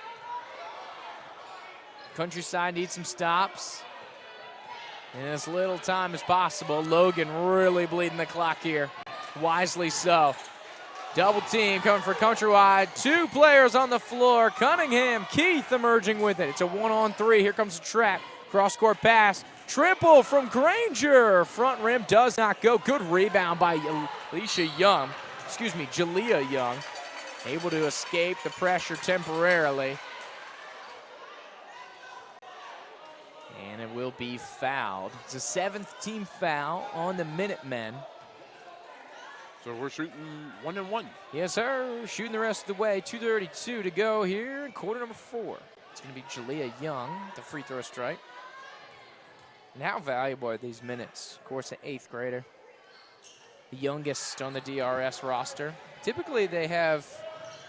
Countryside needs some stops in as little time as possible. Logan really bleeding the clock here. Wisely so. Double team coming for Countrywide. 2 players on the floor. Cunningham, Keith emerging with it. It's a 1-on-3. Here comes the trap. Cross-court pass. Triple from Granger. Front rim does not go. Good rebound by Jalea Young. Able to escape the pressure temporarily. And it will be fouled. It's a 7th team foul on the Minutemen. So we're shooting 1-1. Yes, sir. Shooting the rest of the way. 2:32 to go here in quarter number 4. It's going to be Jalea Young, the free throw strike. And how valuable are these minutes? Of course, an 8th grader. The youngest on the DRS roster. Typically, they have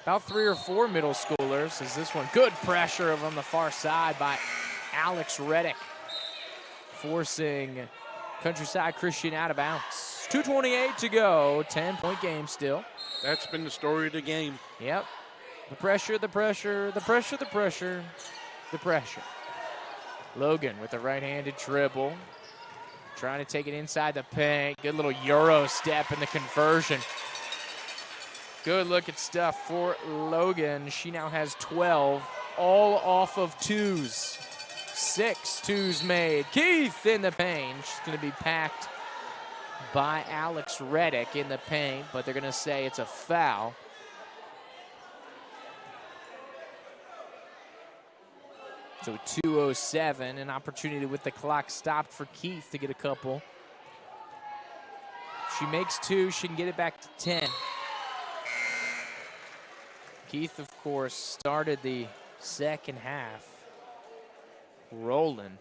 about 3 or 4 middle schoolers. As this one, good pressure on the far side by Alex Reddick, forcing Countryside Christian out of bounds. 2:28 to go, 10-point game still. That's been the story of the game. Yep. The pressure, the pressure, the pressure, the pressure, the pressure. Logan with the right-handed dribble. Trying to take it inside the paint. Good little Euro step in the conversion. Good looking stuff for Logan. She now has 12, all off of 2s. 6 2s made. Keith in the paint. She's going to be packed by Alex Reddick in the paint, but they're going to say it's a foul. So 2:07, an opportunity with the clock stopped for Keith to get a couple. She makes 2, she can get it back to 10. Keith, of course, started the second half rolling.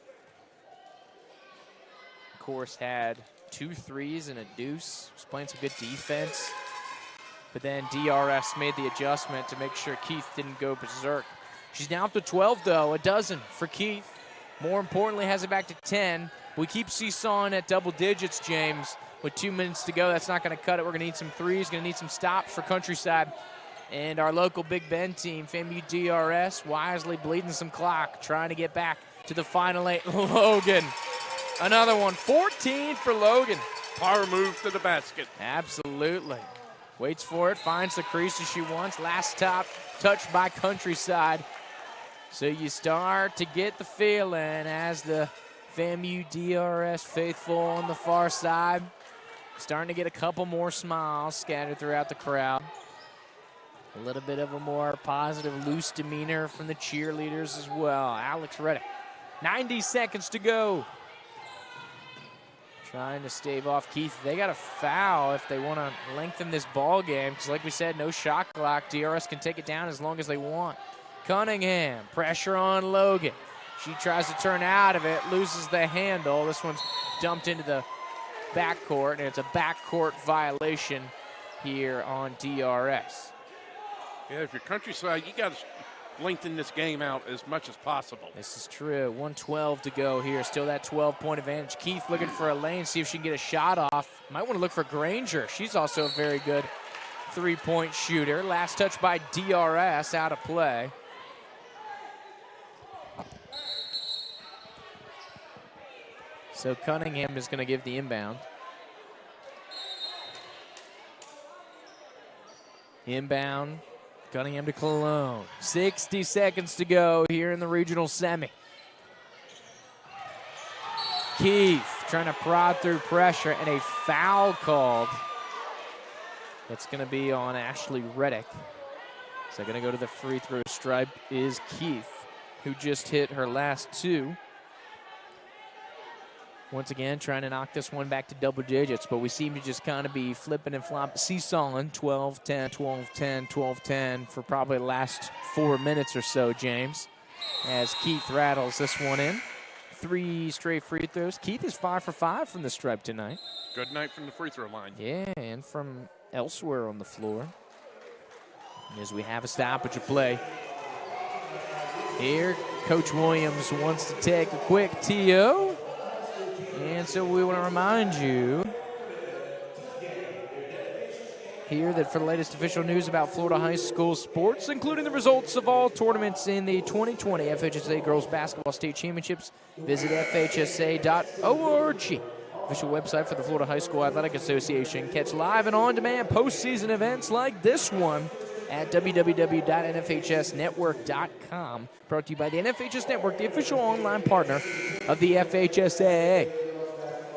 Of course, had 2 threes and a deuce. Was playing some good defense. But then DRS made the adjustment to make sure Keith didn't go berserk. She's now up to 12, though, a dozen for Keith. More importantly, has it back to 10. We keep seesawing at double digits, James. With 2 minutes to go, that's not going to cut it. We're going to need some threes, going to need some stops for Countryside. And our local Big Bend team, FAMU DRS, wisely bleeding some clock, trying to get back to the final 8. Logan Another one, 14 for Logan. Power move to the basket. Absolutely. Waits for it, finds the crease as she wants. Last top touched by Countryside. So you start to get the feeling as the FAMU DRS faithful on the far side. Starting to get a couple more smiles scattered throughout the crowd. A little bit of a more positive, loose demeanor from the cheerleaders as well. Alex Reddick, 90 seconds to go. Trying to stave off Keith. They got a foul if they want to lengthen this ball game, because like we said, no shot clock. DRS can take it down as long as they want. Cunningham, pressure on Logan. She tries to turn out of it, loses the handle. This one's dumped into the backcourt, and it's a backcourt violation here on DRS. Yeah, if you're Countryside, you got to lengthen this game out as much as possible. This is true. 1:12 to go here. Still that 12-point advantage. Keith looking for a lane, see if she can get a shot off. Might want to look for Granger. She's also a very good three-point shooter. Last touch by DRS, out of play. So Cunningham is going to give the inbound. Inbound. Cunningham to Cologne. 60 seconds to go here in the regional semi. Keith trying to prod through pressure, and a foul called. That's going to be on Ashley Reddick. So going to go to the free throw stripe is Keith, who just hit her last two. Once again, trying to knock this one back to double digits, but we seem to just kind of be flipping and flopping, seesawing 12-10, 12-10, 12-10 for probably the last 4 minutes or so, James, as Keith rattles this one in. 3 straight free throws. Keith is 5 for 5 from the stripe tonight. Good night from the free throw line. Yeah, and from elsewhere on the floor. As we have a stoppage of play. Here, Coach Williams wants to take a quick TO. And so we want to remind you here that for the latest official news about Florida high school sports, including the results of all tournaments in the 2020 FHSAA Girls Basketball State Championships, visit FHSAA.org. Official website for the Florida High School Athletic Association. Catch live and on-demand postseason events like this one at www.nfhsnetwork.com. Brought to you by the NFHS Network, the official online partner of the FHSAA.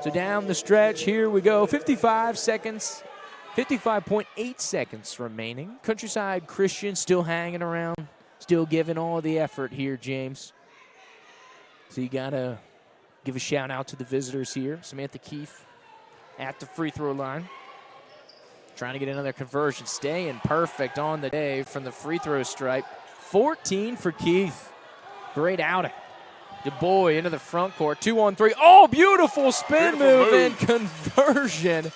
So down the stretch, here we go. 55 seconds, 55.8 seconds remaining. Countryside Christian still hanging around, still giving all the effort here, James. So you got to give a shout out to the visitors here. Samantha Keith at the free throw line. Trying to get another conversion, staying perfect on the day from the free throw stripe. 14 for Keith. Great outing. DuBois into the front court, 2-on-3. Oh, beautiful spin move and conversion.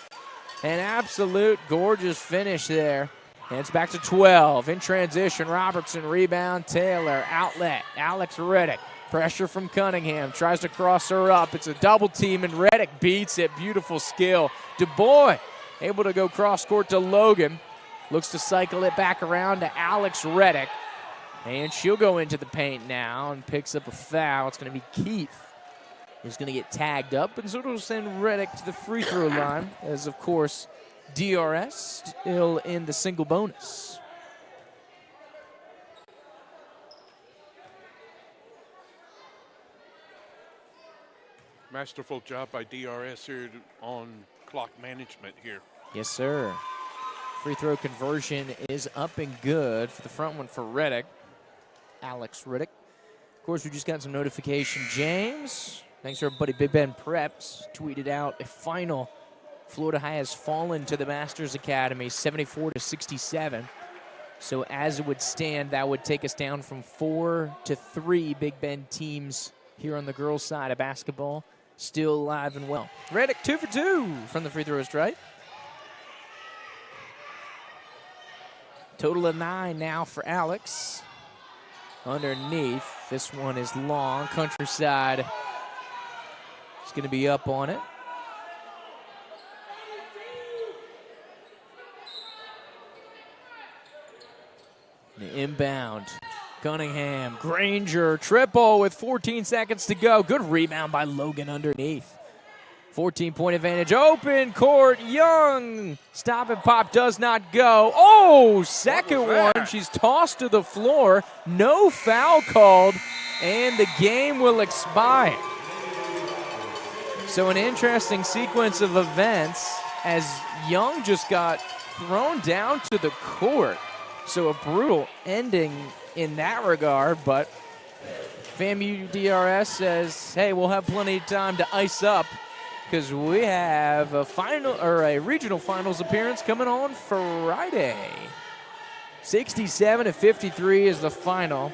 An absolute gorgeous finish there. And it's back to 12. In transition, Robertson, rebound, Taylor, outlet, Alex Reddick. Pressure from Cunningham, tries to cross her up. It's a double team, and Reddick beats it. Beautiful skill. DuBois able to go cross court to Logan. Looks to cycle it back around to Alex Reddick. And she'll go into the paint now and picks up a foul. It's going to be Keith who's going to get tagged up. And so it'll send Reddick to the free throw line as, of course, DRS still in the single bonus. Masterful job by DRS here on clock management here. Yes, sir. Free throw conversion is up and good for the front one for Reddick. Alex Reddick. Of course, we just got some notification. James, thanks to our buddy Big Ben Preps, tweeted out a final. Florida High has fallen to the Masters Academy, 74-67. So as it would stand, that would take us down from 4 to 3 Big Ben teams here on the girls' side of basketball. Still alive and well. Reddick 2 for 2 from the free throw stripe. Total of 9 now for Alex. Underneath, this one is long. Countryside is going to be up on it. The inbound Cunningham, Granger, triple with 14 seconds to go. Good rebound by Logan underneath. 14-point advantage, open court, Young. Stop and pop does not go. Oh, second one, she's tossed to the floor. No foul called, and the game will expire. So an interesting sequence of events as Young just got thrown down to the court. So a brutal ending in that regard, but FAMU DRS says, hey, we'll have plenty of time to ice up because we have a final or a regional finals appearance coming on Friday. 67-53 is the final.